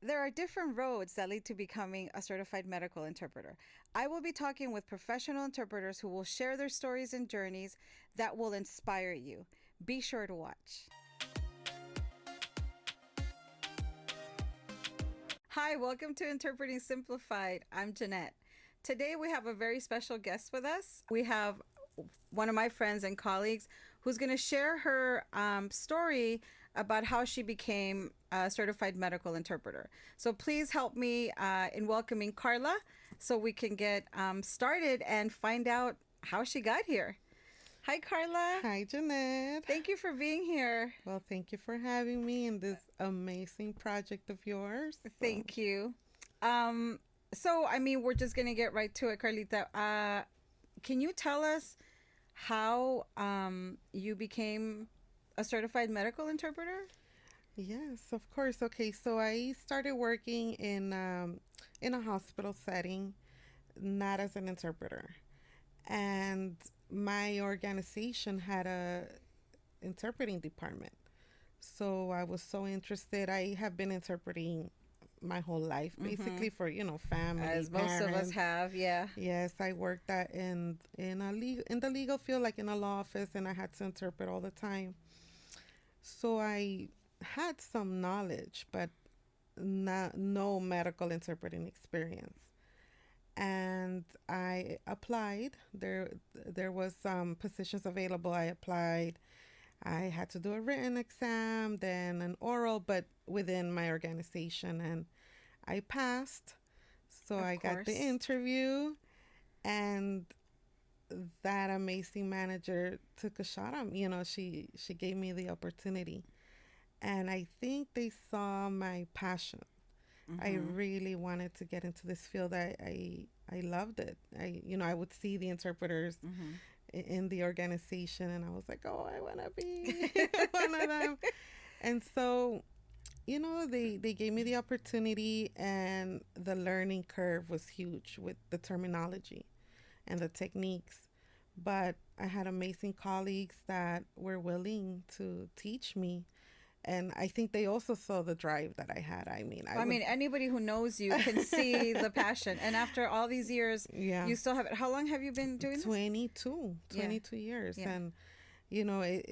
There are different roads that lead to becoming a certified medical interpreter. I will be talking with professional interpreters who will share their stories and journeys that will inspire you. Be sure to watch. Hi, welcome to Interpreting Simplified. I'm Jeanette. Today we have a very special guest with us. We have one of my friends and colleagues who's going to share her story about how she became a certified medical interpreter. So please help me in welcoming Carla so we can get started and find out how she got here. Hi, Carla. Hi, Jeanette. Thank you for being here. Well, thank you for having me in this amazing project of yours. Thank you. We're just going to get right to it, Carlita. Can you tell us how you became a certified medical interpreter? Yes, of course. Okay, so I started working in a hospital setting, not as an interpreter. And my organization had a interpreting department. So I was so interested. I have been interpreting my whole life, basically, for family, as most parents. of us have. Yeah. Yes, I worked in the legal field, like in a law office, and I had to interpret all the time. So I had some knowledge, but no medical interpreting experience. And I applied. There was some positions available. I applied. I had to do a written exam, then an oral, but within my organization, and I passed. So I got the interview, and that amazing manager took a shot at me. She gave me the opportunity, and I think they saw my passion. I really wanted to get into this field. I loved it. I would see the interpreters in the organization, and I was like, oh, I want to be one of them. And so, they gave me the opportunity, and the learning curve was huge with the terminology and the techniques. But I had amazing colleagues that were willing to teach me. And I think they also saw the drive that I had. I mean, anybody who knows you can see the passion. And after all these years, you still have it. How long have you been doing this? 22 years. Yeah. And,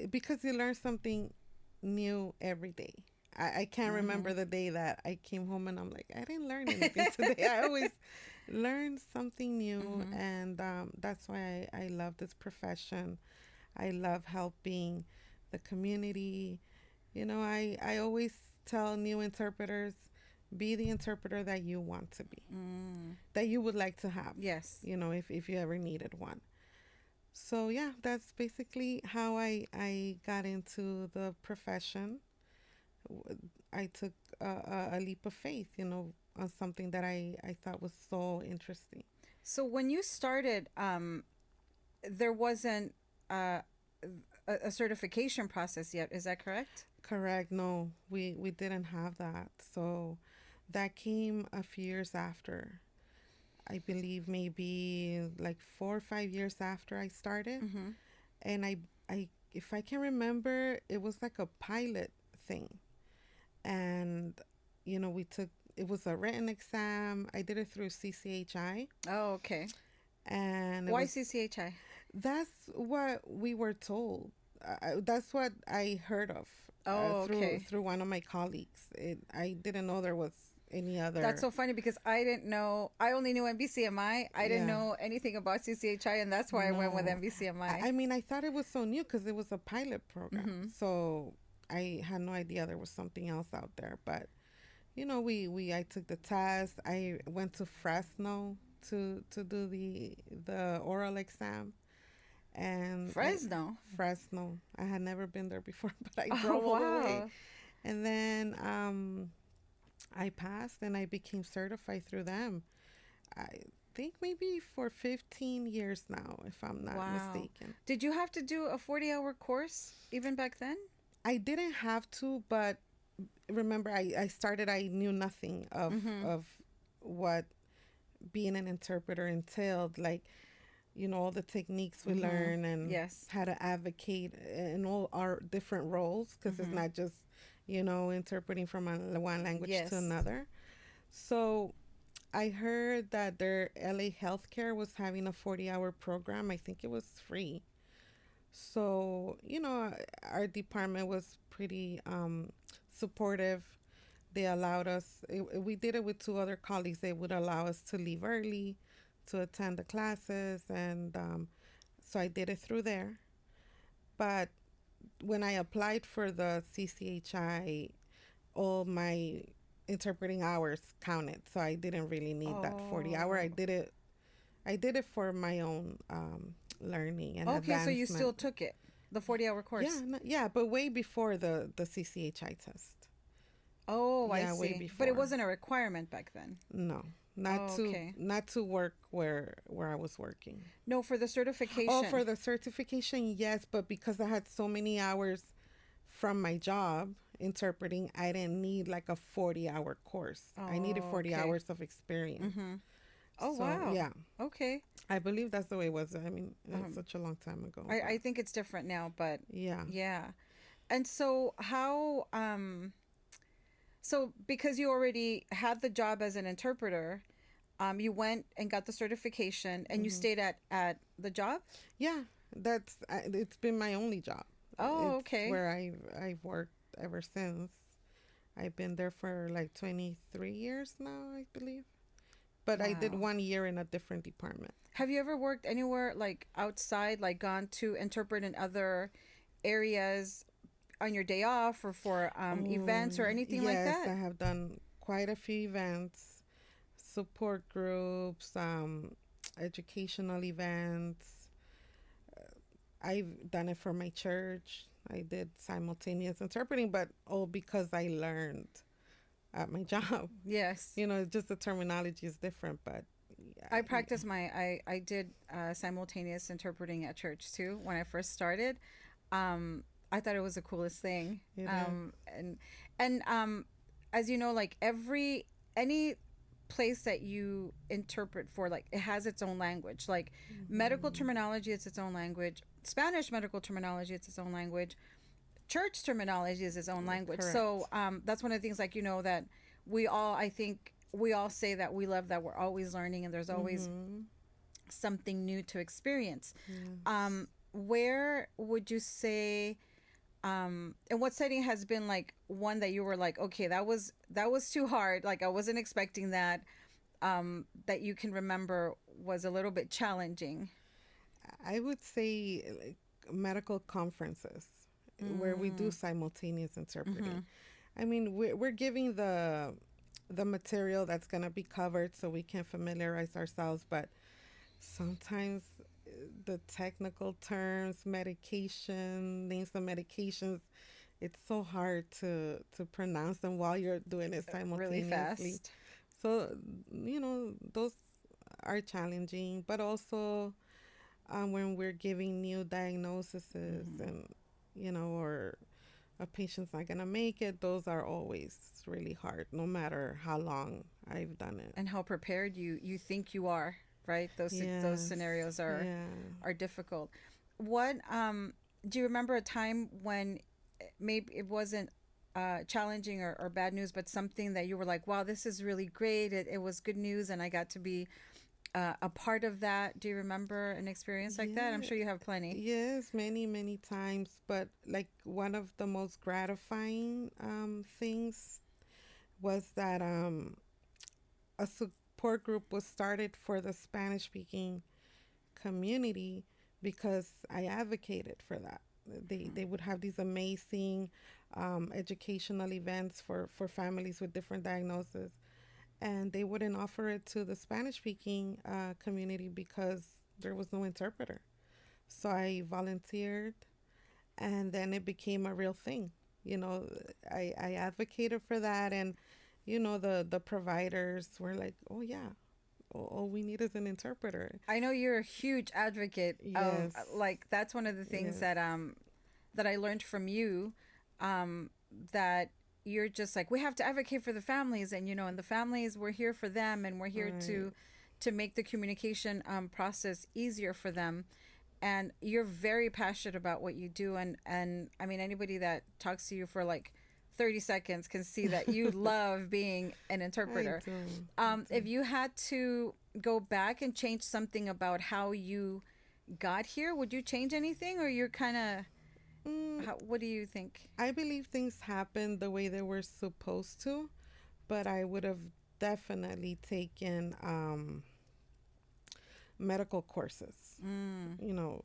because you learn something new every day. I can't remember the day that I came home and I'm like, I didn't learn anything today. I always learn something new. And that's why I love this profession. I love helping the community. I always tell new interpreters, be the interpreter that you want to be, that you would like to have. Yes. If you ever needed one. So, yeah, that's basically how I got into the profession. I took a leap of faith, on something that I thought was so interesting. So when you started, there wasn't a certification process yet. Is that correct? Correct. No, we didn't have that. So that came a few years after. I believe maybe like 4 or 5 years after I started. And I if I can remember, it was like a pilot thing. And, it was a written exam. I did it through CCHI. Oh, okay. And why CCHI? That's what we were told. That's what I heard of through one of my colleagues. I didn't know there was any other. That's so funny because I didn't know. I only knew NBCMI. I didn't know anything about CCHI, and that's why I went with NBCMI. I thought it was so new because it was a pilot program. So I had no idea there was something else out there. But, I took the test. I went to Fresno to do the oral exam. And Fresno. I had never been there before, but I drove all the way. And then I passed and I became certified through them. I think maybe for 15 years now, if I'm not mistaken. Did you have to do a 40-hour course even back then? I didn't have to, but remember, I started, I knew nothing of what being an interpreter entailed. Like, all the techniques we learn and how to advocate in all our different roles, because it's not just, interpreting from one language to another. So I heard that their LA Healthcare was having a 40-hour program. I think it was free. So, our department was pretty supportive. They allowed us, we did it with two other colleagues. They would allow us to leave early to attend the classes. And so I did it through there. But when I applied for the CCHI, all my interpreting hours counted. So I didn't really need that 40-hour. Oh. I did it for my own learning and Okay, so you advancement. still took it, the 40-hour Yeah, course. yeah, but way before the CCHI test. Oh, I Yeah, way see. But it before. wasn't a requirement back then. No, Oh, okay. not to work where I was working. No, for the Oh, for certification. the certification, yes, but because I had so many hours from my job interpreting, I didn't need like a 40-hour course. I needed Oh, 40 okay. hours of experience. Mm-hmm. Oh, So, wow. yeah, Okay. I believe that's the way it was. I mean, it's Um, such a long time ago, I but think it's different now, but yeah. yeah. And so how so because you already had the job as an interpreter, you went and got the certification and you Hmm. stayed at the job? Yeah, it's been my only job. Oh, It's okay. where I've worked ever since. I've been there for like 23 years now, I believe. But I did Wow. 1 year in a different department. Have you ever worked anywhere like outside, like gone to interpret in other areas on your day off or for Oh, events or anything like yes, I that? have done quite a few events, support groups, educational events. I've done it for my church. I did simultaneous interpreting, but all because I learned at my job. Yes. Just the terminology is different, but yeah, I practiced I did simultaneous interpreting at church too when I first started. I thought it was the coolest thing. it is. And as you know, like any place that you interpret for, like it has its own language. Like medical Mhm. terminology, it's its own language. Spanish medical terminology, it's its own language. Church terminology is its own language. So Correct. that's one of the things, like that I think we all say that we love that we're always learning and there's always Mm-hmm. something new to experience. Yes. Where would you say, and what setting has been like one that you were like, okay, that was too hard, like I wasn't expecting that, that you can remember was a little bit challenging? I would say like medical conferences where we do Mm, simultaneous interpreting. mm-hmm. I mean, we're giving the material that's going to be covered so we can familiarize ourselves, but sometimes the technical terms, medication, names of medications, it's so hard to pronounce them while you're doing it Really simultaneously. fast. So, those are challenging, but also when we're giving new diagnoses Hmm. and, or a patient's not going to make it, those are always really hard, no matter how long I've done it. And how prepared you think you are, right? Those Yes. scenarios Yeah. are difficult. What do you remember a time when maybe it wasn't challenging or bad news, but something that you were like, wow, this is really great. It was good news, and I got to be a part of that. Do you remember an experience like that? I'm Yeah. sure you have plenty. Yes, many, many times. But like one of the most gratifying things was that a support group was started for the Spanish speaking community because I advocated for that. They would have these amazing educational events for families with different diagnoses, and they wouldn't offer it to the Spanish speaking community because there was no interpreter. So I volunteered, and then it became a real thing. You know, I advocated for that, and the providers were like, "Oh yeah, all we need is an interpreter." I know you're a huge advocate of, Yes, like, that's one of the things yes, that I learned from you, um that you're just like, we have to advocate for the families, and and the families, we're here for them, and we're here right. to make the communication process easier for them. And you're very passionate about what you do, and I mean, anybody that talks to you for like 30 seconds can see that you love being an I interpreter. do. I If do. you had to go back and change something about how you got here, would you change anything, or you're kind of, Mm, what do you think? I believe things happened the way they were supposed to, but I would have definitely taken medical courses, Mm, you know,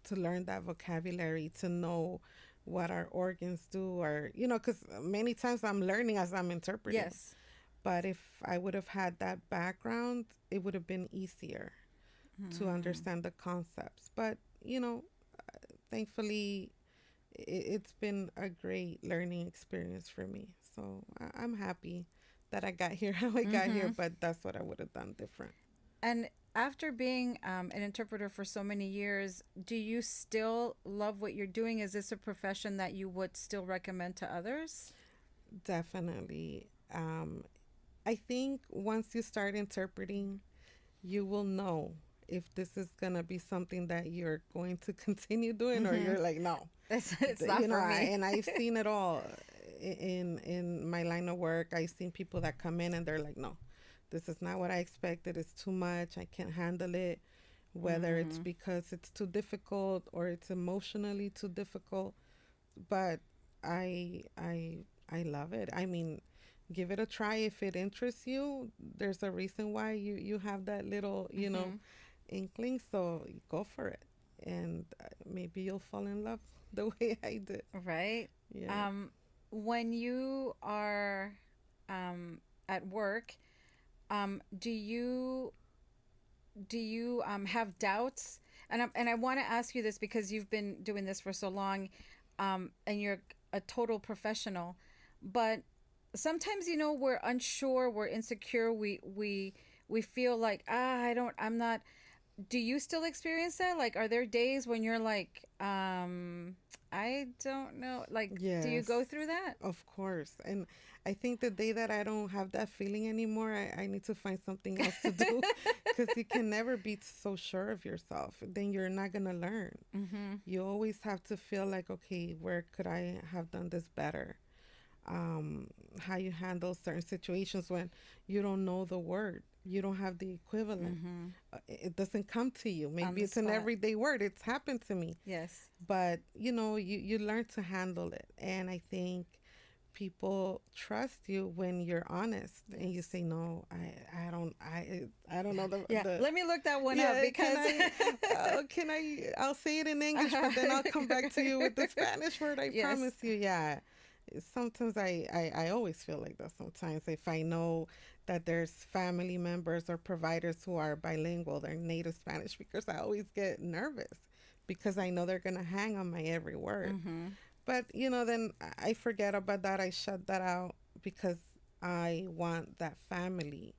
to learn that vocabulary, to know what our organs do, or, because many times I'm learning as I'm interpreting. yes. But if I would have had that background, it would have been easier to Mm, understand the concepts. But, thankfully, it's been a great learning experience for me. So I'm happy that I got here how I got here, mm-hmm. but that's what I would have done different. And after being an interpreter for so many years, do you still love what you're doing? Is this a profession that you would still recommend to others? Definitely. I think once you start interpreting, you will know if this is going to be something that you're going to continue doing, or Mm-hmm. you're like, no. It's not for me. And I've seen it all in my line of work. I've seen people that come in and they're like, no, this is not what I expected. It's too much. I can't handle it. Whether it's Mm-hmm. because it's too difficult or it's emotionally too difficult, but I love it. I mean, give it a try if it interests you. There's a reason why you have that little, Mm-hmm. inkling, so go for it. And maybe you'll fall in love the way I did. Right. Yeah. Um, when you are at work, do you have doubts? And I want to ask you this because you've been doing this for so long, and you're a total professional. But sometimes, we're unsure, we're insecure, we feel like, I'm not. Do you still experience that? Like, are there days when you're like, I don't know. Like, do you Yes, go through that? of course. And I think the day that I don't have that feeling anymore, I need to find something else to do because you can never be so sure of yourself. Then you're not going to learn. Mm-hmm. You always have to feel like, okay, where could I have done this better? How you handle certain situations when you don't know the word, you don't have the equivalent. Mm-hmm. It doesn't come to you. On Maybe the it's an spot. everyday word. It's happened to me, Yes. but you learn to handle it. And I think people trust you when you're honest and you Yes. say, no, I don't know Yeah. the Let me look that one up yeah, because. I'll say it in English, but then I'll come back to you with the Spanish word. I Yes. promise you. Yeah. Sometimes I always feel like that sometimes. If I know that there's family members or providers who are bilingual, they're native Spanish speakers, I always get nervous because I know they're going to hang on my every word. Mm-hmm. But, then I forget about that. I shut that out because I want that family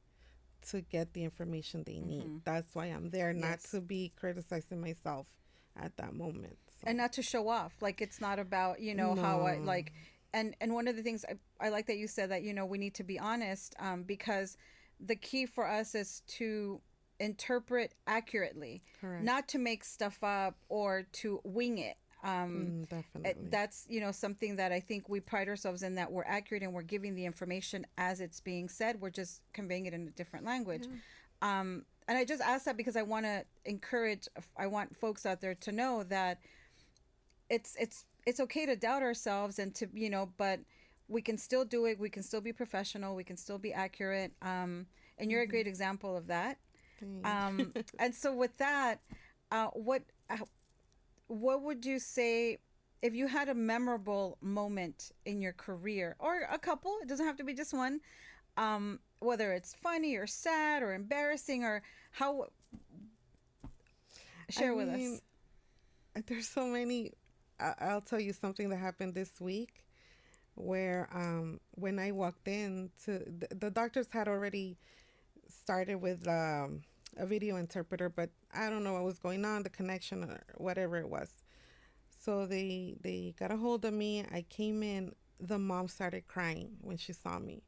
to get the information they need. Mm-hmm. That's why I'm there, not Yes. to be criticizing myself at that moment. And So, not to show off. Like, it's not about, how I no, like. And one of the things I like that you said that, we need to be honest, because the key for us is to interpret accurately, correct. not to make stuff up or to wing it. Definitely. That's, something that I think we pride ourselves in, that we're accurate and we're giving the information as it's being said. We're just conveying it in a different language. Yeah. And I just ask that because I want to encourage, I want folks out there to know that it's okay to doubt ourselves and to, but we can still do it. We can still be professional. We can still be accurate. And you're a Hmm. great example of that. Thanks. And so with that, uh, what what would you say if you had a memorable moment in your career, or a couple? It doesn't have to be just one. Whether it's funny or sad or embarrassing, or how, I share with mean, us. there's so many. I'll tell you something that happened this week where when I walked in the doctors had already started with a video interpreter, but I don't know what was going on, the connection or whatever it was. So they got a hold of me. I came in. The mom started crying when she saw me.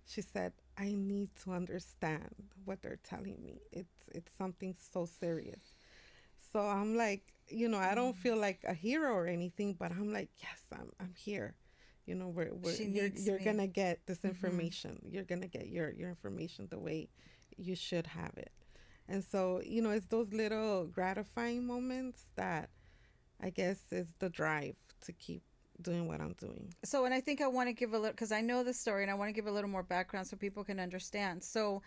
She said, "I need to understand what they're telling me. It's something so serious." So I'm like, I don't feel like a hero or anything, but I'm like, yes, I'm here. She needs you're me. gonna get this Mm-hmm. information. You're gonna get your information the way you should have it. And so, it's those little gratifying moments that I guess is the drive to keep doing what I'm doing. So, and I think I want to give a little, because I know the story and I want to give a little more background so people can understand. So,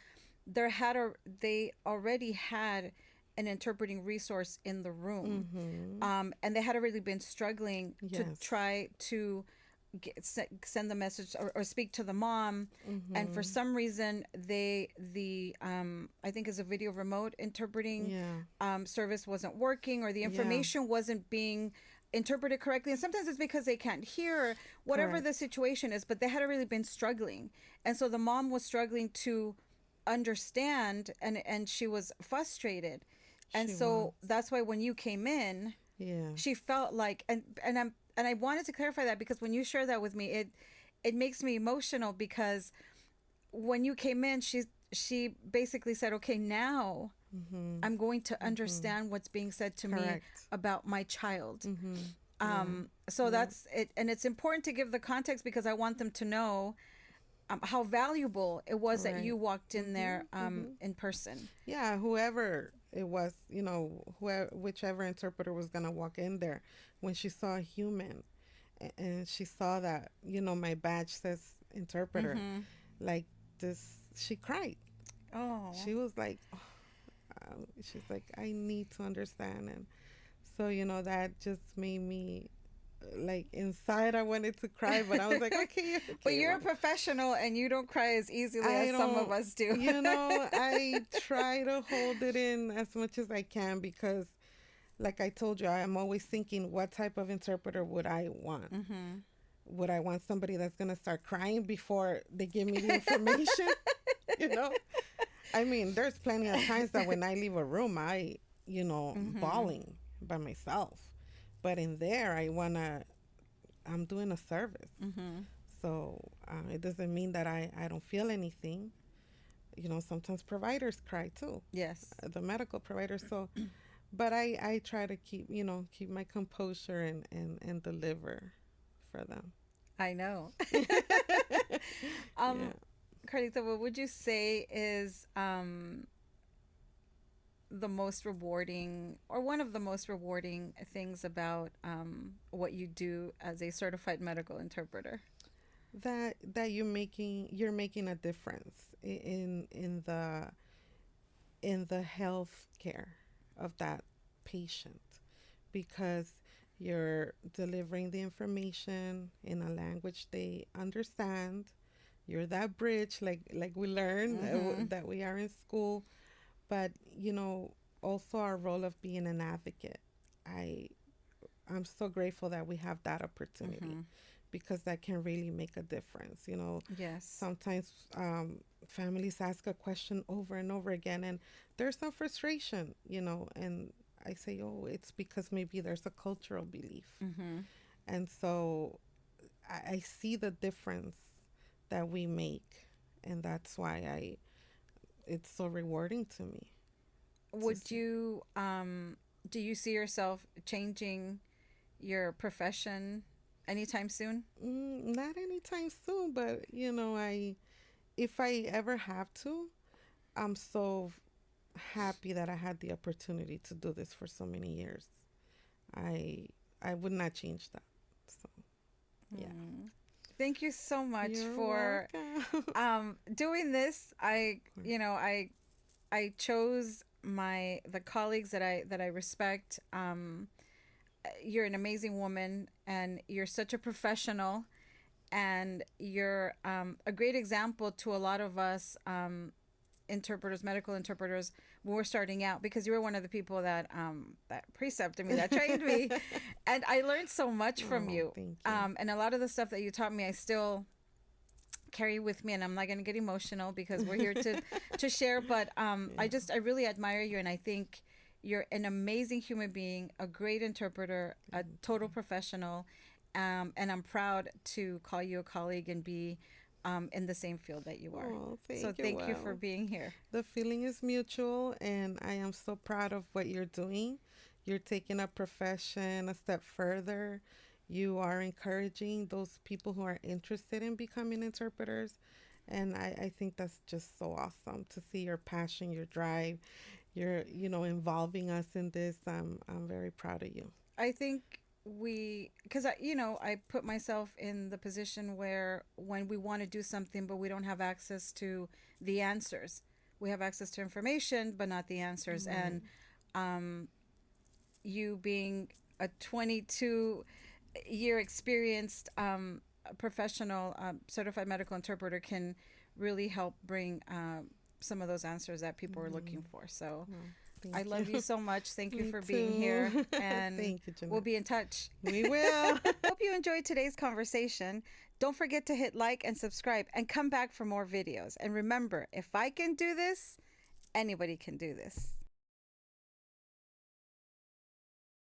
they already had an interpreting resource in the room, Mm-hmm. and they had already been struggling to Yes. try to send the message, or speak to the mom. And for Mm-hmm. some reason, the I think is a video remote interpreting Yeah. service wasn't working, or the Yeah. information wasn't being interpreted correctly. And sometimes it's because they can't hear, or whatever the Correct. situation is, but they had really been struggling. And so the mom was struggling to understand, and she was frustrated. And She was. so that's why when you came in, Yeah. she felt like, and I wanted to clarify that, because when you share that with me, it makes me emotional, because when you came in, she basically said, okay, now Mm-hmm. I'm going to Mm-hmm. understand what's being said to me Correct. about my child. Mm-hmm. Yeah. So Yeah. that's it. And it's important to give the context, because I want them to know how valuable it was that Right. you walked in Mm-hmm. there Mm-hmm. in person. Yeah, whoever it was, whoever, whichever interpreter was gonna walk in there, when she saw a human, and she saw that, my badge says interpreter, Mm-hmm. like this, she cried. Oh, She was like, she's like, I need to understand, and so that just made me, like, inside I wanted to cry, but I was like, okay, but okay, you're a mom. professional and you don't cry as easily I as some of don't, us do. I try to hold it in as much as I can because, like I told you, I am always thinking, what type of interpreter would I want? Mm-hmm. Would I want somebody that's going to start crying before they give me the information? you know? I mean, there's plenty of times that when I leave a room, Mm-hmm. bawling by myself. But in there, I'm doing a service. Mm-hmm. So it doesn't mean that I don't feel anything. Sometimes providers cry too, Yes, the medical providers. So, but I try to keep my composure and deliver for them. I know. Yeah. um, Carlita, what would you say is the most rewarding, or one of the most rewarding things about what you do as a certified medical interpreter? That you're making a difference in the health care of that patient, because you're delivering the information in a language they understand. You're that bridge, like we learn, Mm-hmm. that we are in school. But also our role of being an advocate. I I'm so grateful that we have that opportunity, Mm-hmm. because that can really make a difference. Yes. Sometimes families ask a question over and over again, and there's some frustration, and I say, oh, it's because maybe there's a cultural belief. Mm-hmm. And so I see the difference that we make, and that's why it's so rewarding to me to Would see. you do you see yourself changing your profession anytime soon? Not anytime soon, but if I ever have to, I'm so happy that I had the opportunity to do this for so many years. I I would not change that. So yeah, Mm. Thank you so much you're for welcome. doing this. I chose the colleagues that I respect. You're an amazing woman, and you're such a professional, and you're a great example to a lot of us interpreters, medical interpreters, when we're starting out, because you were one of the people that precepted me, that trained me, and I learned so much from Oh, you. thank you. And a lot of the stuff that you taught me, I still carry with me, and I'm not going to get emotional because we're here to share. But Yeah. I really admire you, and I think you're an amazing human being, a great interpreter, a Thank total you. professional, and I'm proud to call you a colleague and be in the same field that you are. Oh, So thank you. thank you for Well, being here. the feeling is mutual, and I am so proud of what you're doing. You're taking a profession a step further. you are encouraging those people who are interested in becoming interpreters. And I think that's just so awesome to see your passion, your drive, your, involving us in this. I'm very proud of you. I think because I put myself in the position where when we want to do something, but we don't have access to the answers, we have access to information, but not the answers. Right. And you being a 22-year experienced professional certified medical interpreter can really help bring some of those answers that people are looking for. So I love you so much. Thank you Me for being too. here. And Thank you, Jeanette. we'll be in touch. We will. Hope you enjoyed today's conversation. Don't forget to hit like and subscribe and come back for more videos. And remember, if I can do this, anybody can do this.